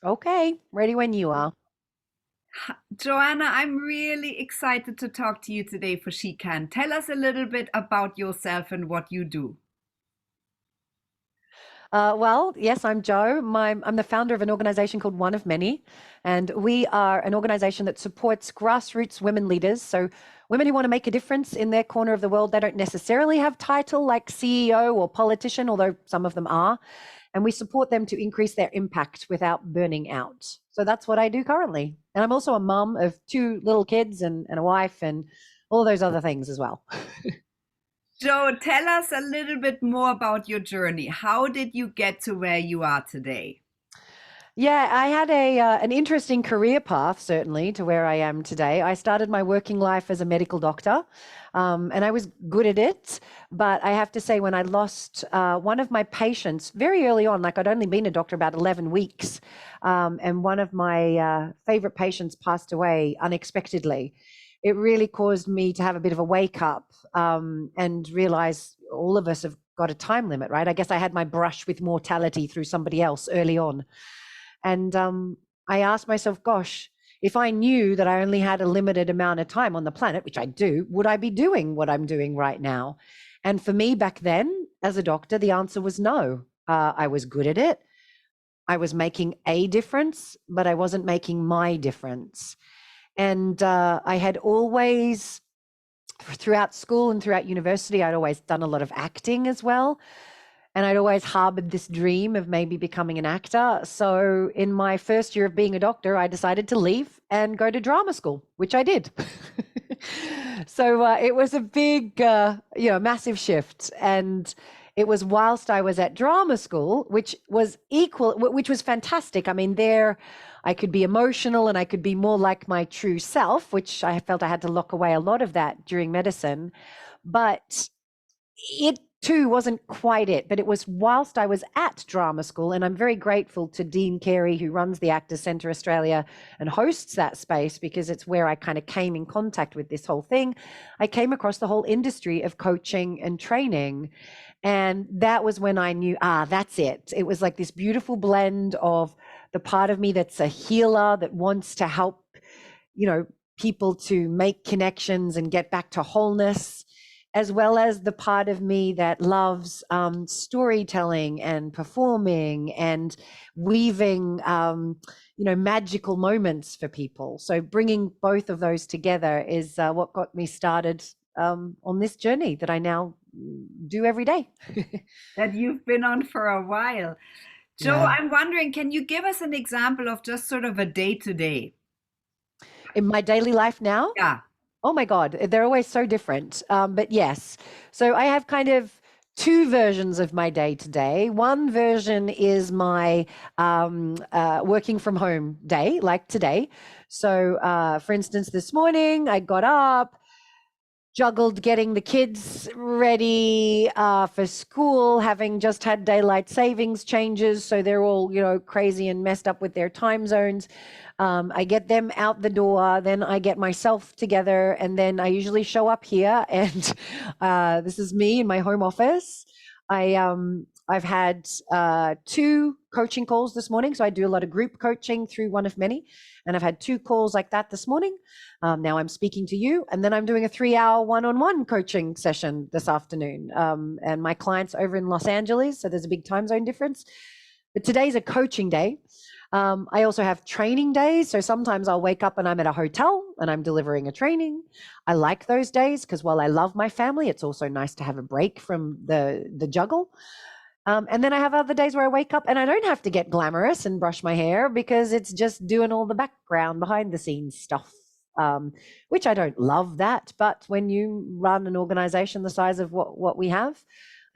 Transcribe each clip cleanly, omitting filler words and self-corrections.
Okay, ready when you are. Joanna, I'm really excited to talk to you today for She Can. Tell us a little bit about yourself and what you do. Well, yes, I'm Joe. I'm the founder of an organization called One of Many, and we are an organization that supports grassroots women leaders. So, women who want to make a difference in their corner of the world. They don't necessarily have title like CEO or politician, although some of them are. And we support them to increase their impact without burning out. So that's what I do currently. And I'm also a mum of two little kids and a wife and all those other things as well. Joe, tell us a little bit more about your journey. How did you get to where you are today? Yeah, I had an interesting career path, certainly, to where I am today. I started my working life as a medical doctor, and I was good at it. But I have to say, when I lost one of my patients very early on, like I'd only been a doctor about 11 weeks, and one of my favorite patients passed away unexpectedly, it really caused me to have a bit of a wake up and realize all of us have got a time limit, right? I guess I had my brush with mortality through somebody else early on. And I asked myself, gosh, if I knew that I only had a limited amount of time on the planet, which I do, would I be doing what I'm doing right now? And for me back then, as a doctor, the answer was no. I was good at it. I was making a difference, but I wasn't making my difference. And I had always, throughout school and throughout university, I'd always done a lot of acting as well. And I'd always harbored this dream of maybe becoming an actor. So in my first year of being a doctor, I decided to leave and go to drama school, which I did. So it was a big, massive shift. And it was whilst I was at drama school, which was fantastic. I mean, there I could be emotional and I could be more like my true self, which I felt I had to lock away a lot of that during medicine. But it too wasn't quite it, but it was whilst I was at drama school, and I'm very grateful to Dean Carey, who runs the Actors Centre Australia and hosts that space, because it's where I kind of came in contact with this whole thing. I came across the whole industry of coaching and training. And that was when I knew, that's it. It was like this beautiful blend of the part of me that's a healer that wants to help, people to make connections and get back to wholeness, as well as the part of me that loves storytelling and performing and weaving, magical moments for people. So bringing both of those together is what got me started on this journey that I now do every day. That you've been on for a while. Joe, Yeah. I'm wondering, can you give us an example of just sort of a day to day? In my daily life now, Yeah. oh my God, they're always so different. But yes, so I have kind of two versions of my day to day. One version is my working from home day, like today. So, for instance, this morning I got up, juggled getting the kids ready for school, having just had daylight savings changes. So they're all, crazy and messed up with their time zones. I get them out the door, then I get myself together, and then I usually show up here. And this is me in my home office. I've had two coaching calls this morning. So I do a lot of group coaching through One of Many. And I've had two calls like that this morning. Now I'm speaking to you, and then I'm doing a 3-hour one-on-one coaching session this afternoon. And my client's over in Los Angeles, so there's a big time zone difference. But today's a coaching day. I also have training days. So sometimes I'll wake up and I'm at a hotel and I'm delivering a training. I like those days because while I love my family, it's also nice to have a break from the juggle. And then I have other days where I wake up and I don't have to get glamorous and brush my hair because it's just doing all the background behind the scenes stuff. Which I don't love that, but when you run an organization the size of what we have,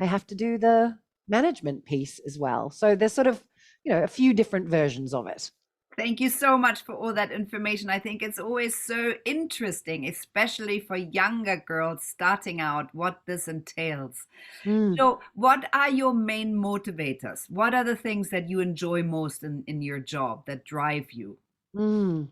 I have to do the management piece as well. So there's sort of, a few different versions of it. Thank you so much for all that information. I think it's always so interesting, especially for younger girls starting out, what this entails. Mm, So, what are your main motivators? What are the things that you enjoy most in your job that drive you? mm.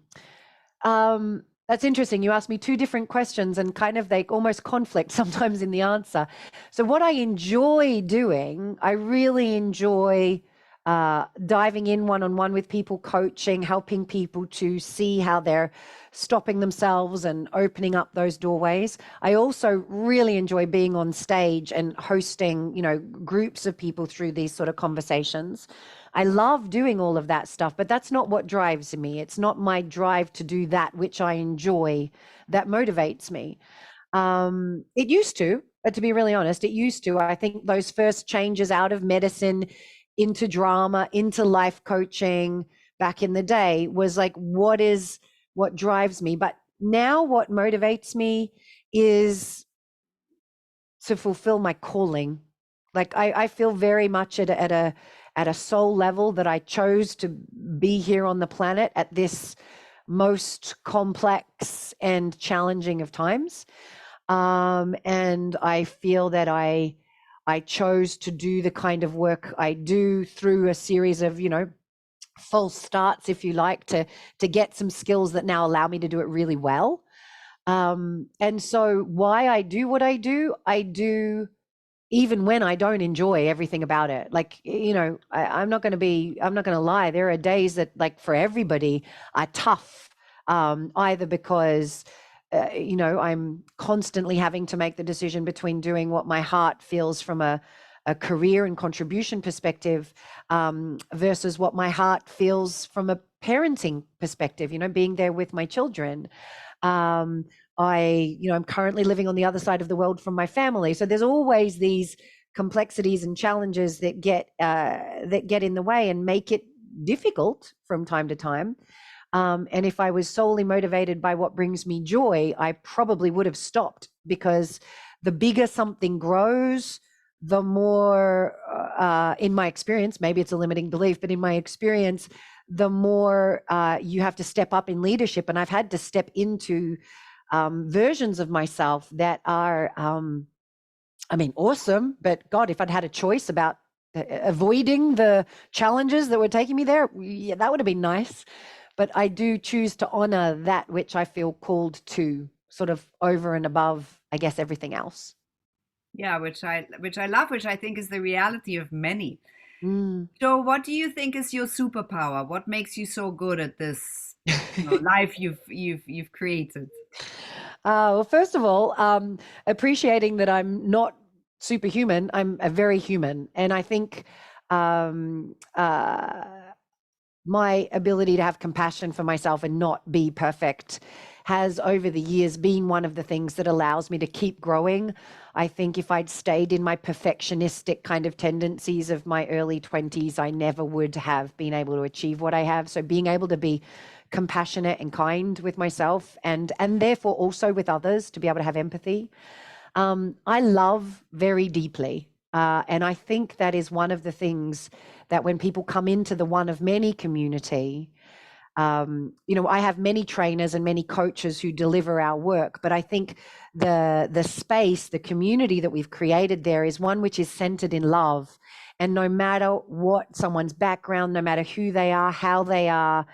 That's interesting. You asked me two different questions and kind of they almost conflict sometimes in the answer. So what I enjoy doing, I really enjoy diving in one-on-one with people, coaching, helping people to see how they're stopping themselves and opening up those doorways. I also really enjoy being on stage and hosting, groups of people through these sort of conversations. I love doing all of that stuff, but that's not what drives me. It's not my drive to do that which I enjoy that motivates me. It used to be really honest, it used to. I think those first changes out of medicine into drama, into life coaching back in the day was like, what drives me? But now what motivates me is to fulfill my calling. Like I feel very much at a soul level that I chose to be here on the planet at this most complex and challenging of times. And I feel that I chose to do the kind of work I do through a series of, false starts, if you like, to get some skills that now allow me to do it really well. And so why I do what I do even when I don't enjoy everything about it. Like, I'm not going to lie. There are days that, like, for everybody are tough, either because I'm constantly having to make the decision between doing what my heart feels from a career and contribution perspective, versus what my heart feels from a parenting perspective, being there with my children. I'm currently living on the other side of the world from my family. So there's always these complexities and challenges that get in the way and make it difficult from time to time. And if I was solely motivated by what brings me joy, I probably would have stopped, because the bigger something grows, the more, in my experience, maybe it's a limiting belief, but in my experience, the more you have to step up in leadership. And I've had to step into versions of myself that are, awesome. But God, if I'd had a choice about avoiding the challenges that were taking me there, yeah, that would have been nice. But I do choose to honor that which I feel called to, sort of over and above, I guess, everything else. Yeah, which I love, which I think is the reality of many. Mm. So what do you think is your superpower? What makes you so good at this, life you've created? Well, first of all, appreciating that I'm not superhuman, I'm a very human. And I think my ability to have compassion for myself and not be perfect has, over the years, been one of the things that allows me to keep growing. I think if I'd stayed in my perfectionistic kind of tendencies of my early 20s, I never would have been able to achieve what I have. So being able to be compassionate and kind with myself, and therefore also with others, to be able to have empathy. I love very deeply. And I think that is one of the things that when people come into the one of many community, I have many trainers and many coaches who deliver our work, but I think the space, the community that we've created there is one which is centered in love. And no matter what someone's background, no matter who they are, how they are,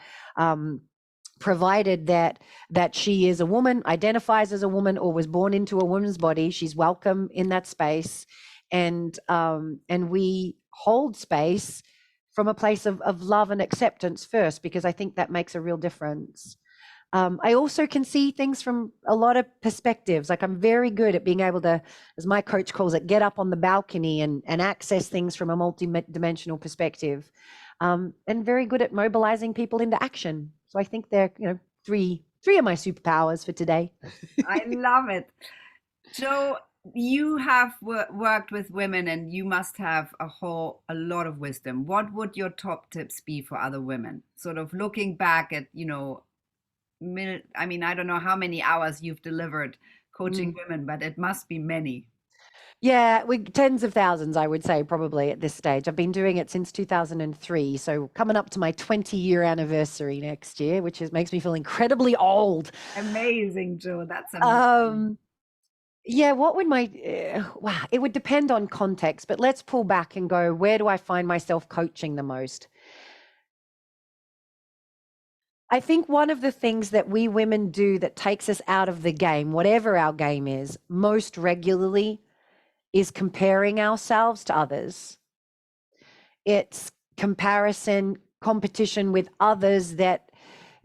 provided that she is a woman, identifies as a woman, or was born into a woman's body, she's welcome in that space. And we hold space from a place of love and acceptance first, because I think that makes a real difference. I also can see things from a lot of perspectives. Like, I'm very good at being able to, as my coach calls it, get up on the balcony and access things from a multi-dimensional perspective, and very good at mobilizing people into action. So I think they're, three of my superpowers for today. I love it. So you have worked with women, and you must have a lot of wisdom. What would your top tips be for other women? Sort of looking back at, I don't know how many hours you've delivered coaching women, but it must be many. Yeah, tens of thousands, I would say, probably at this stage. I've been doing it since 2003, so coming up to my 20-year anniversary next year, which makes me feel incredibly old. Amazing, Jo. That's amazing. Yeah, what would wow, it would depend on context, but let's pull back and go, where do I find myself coaching the most? I think one of the things that we women do that takes us out of the game, whatever our game is, most regularly, is comparing ourselves to others. It's comparison, competition with others that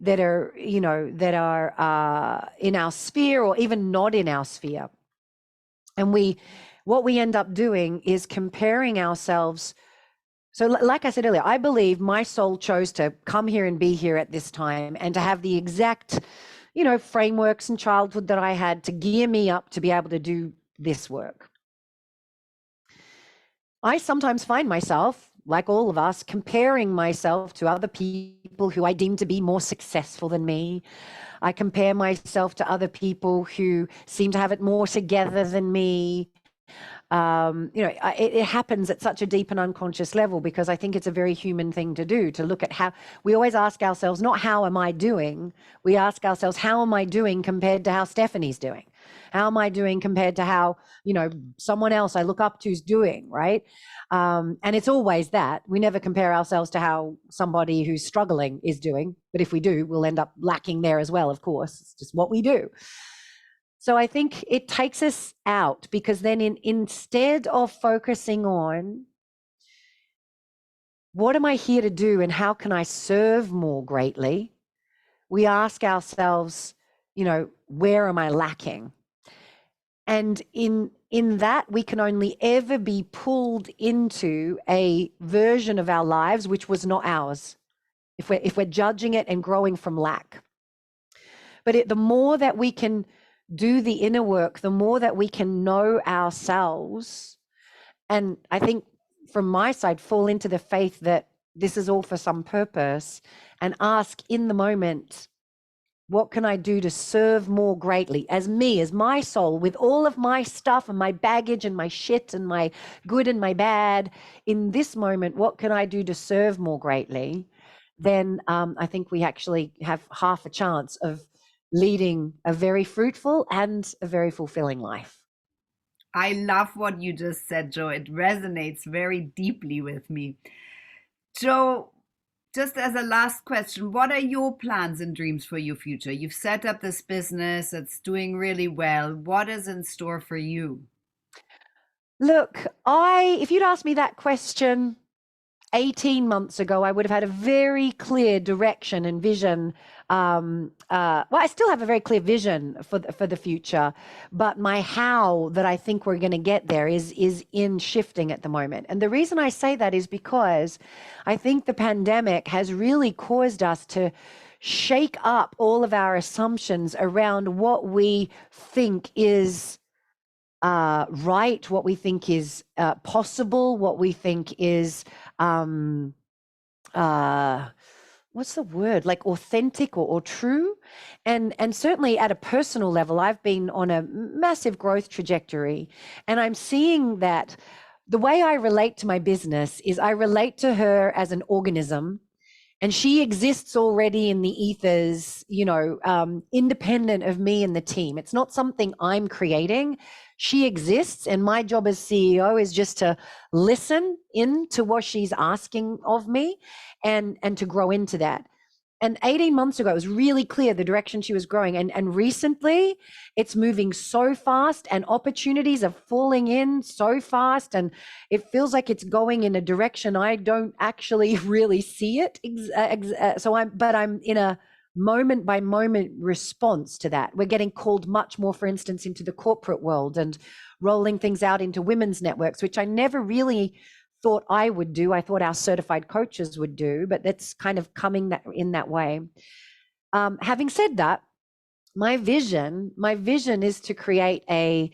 are, you know, that are in our sphere or even not in our sphere. And what we end up doing is comparing ourselves. So like I said earlier, I believe my soul chose to come here and be here at this time and to have the exact, you know, frameworks and childhood that I had to gear me up to be able to do this work. I sometimes find myself, like all of us, comparing myself to other people who I deem to be more successful than me. I compare myself to other people who seem to have it more together than me. You know, it happens at such a deep and unconscious level because I think it's a very human thing to do, to look at how we always ask ourselves, not how am I doing? We ask ourselves, how am I doing compared to how Stephanie's doing? How am I doing compared to how, you know, someone else I look up to is doing, right? And it's always that. We never compare ourselves to how somebody who's struggling is doing. But if we do, we'll end up lacking there as well, of course. It's just what we do. So I think it takes us out because then instead of focusing on what am I here to do and how can I serve more greatly, we ask ourselves, you know, where am I lacking? And in that, we can only ever be pulled into a version of our lives which was not ours, if we're judging it and growing from lack. But the more that we can do the inner work, the more that we can know ourselves. And I think from my side, fall into the faith that this is all for some purpose and ask in the moment, what can I do to serve more greatly as me, as my soul, with all of my stuff and my baggage and my shit and my good and my bad in this moment, what can I do to serve more greatly? Then I think we actually have half a chance of leading a very fruitful and a very fulfilling life. I love what you just said, Jo. It resonates very deeply with me. Jo, just as a last question, what are your plans and dreams for your future? You've set up this business, it's doing really well. What is in store for you? Look, if you'd asked me that question 18 months ago, I would have had a very clear direction and vision. Well, I still have a very clear vision for the future, but my how that I think we're going to get there is in shifting at the moment. And the reason I say that is because I think the pandemic has really caused us to shake up all of our assumptions around what we think is right, what we think is possible, what we think is what's the word, like authentic or true. And certainly at a personal level, I've been on a massive growth trajectory, and I'm seeing that the way I relate to my business is I relate to her as an organism, and she exists already in the ethers, you know, independent of me and the team. It's not something I'm creating. She exists, and my job as CEO is just to listen in to what she's asking of me and to grow into that. And 18 months ago, it was really clear the direction she was growing. And recently, it's moving so fast and opportunities are falling in so fast. And it feels like it's going in a direction I don't actually really see it. But I'm in a moment by moment response to that. We're getting called much more, for instance, into the corporate world and rolling things out into women's networks, which I never really thought I would do. I thought our certified coaches would do, but that's kind of coming in that way. Having said that, my vision is to create a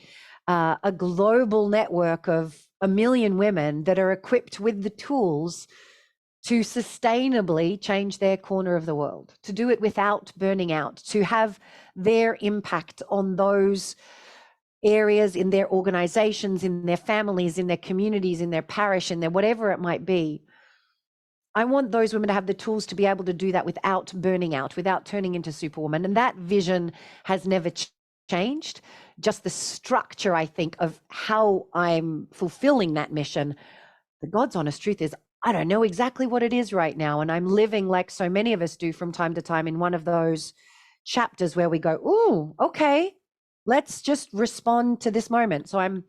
global network of 1 million women that are equipped with the tools to sustainably change their corner of the world, to do it without burning out, to have their impact on those areas in their organizations, in their families, in their communities, in their parish, in their whatever it might be. I want those women to have the tools to be able to do that without burning out, without turning into superwoman. And that vision has never changed. Just the structure, I think, of how I'm fulfilling that mission. The God's honest truth is, I don't know exactly what it is right now. And I'm living like so many of us do from time to time in one of those chapters where we go, ooh, okay, let's just respond to this moment. So I'm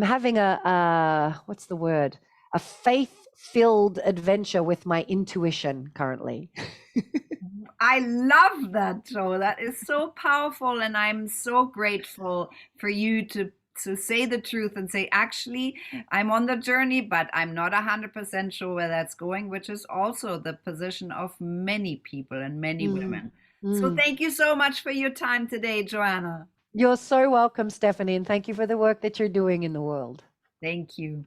having a what's the word? A faith filled adventure with my intuition currently. I love that, Joe. That is so powerful, and I'm so grateful for you to say the truth and say, actually, I'm on the journey, but I'm not 100% sure where that's going, which is also the position of many people and many women. So thank you so much for your time today, Joanna. You're so welcome, Stephanie, and thank you for the work that you're doing in the world. Thank you.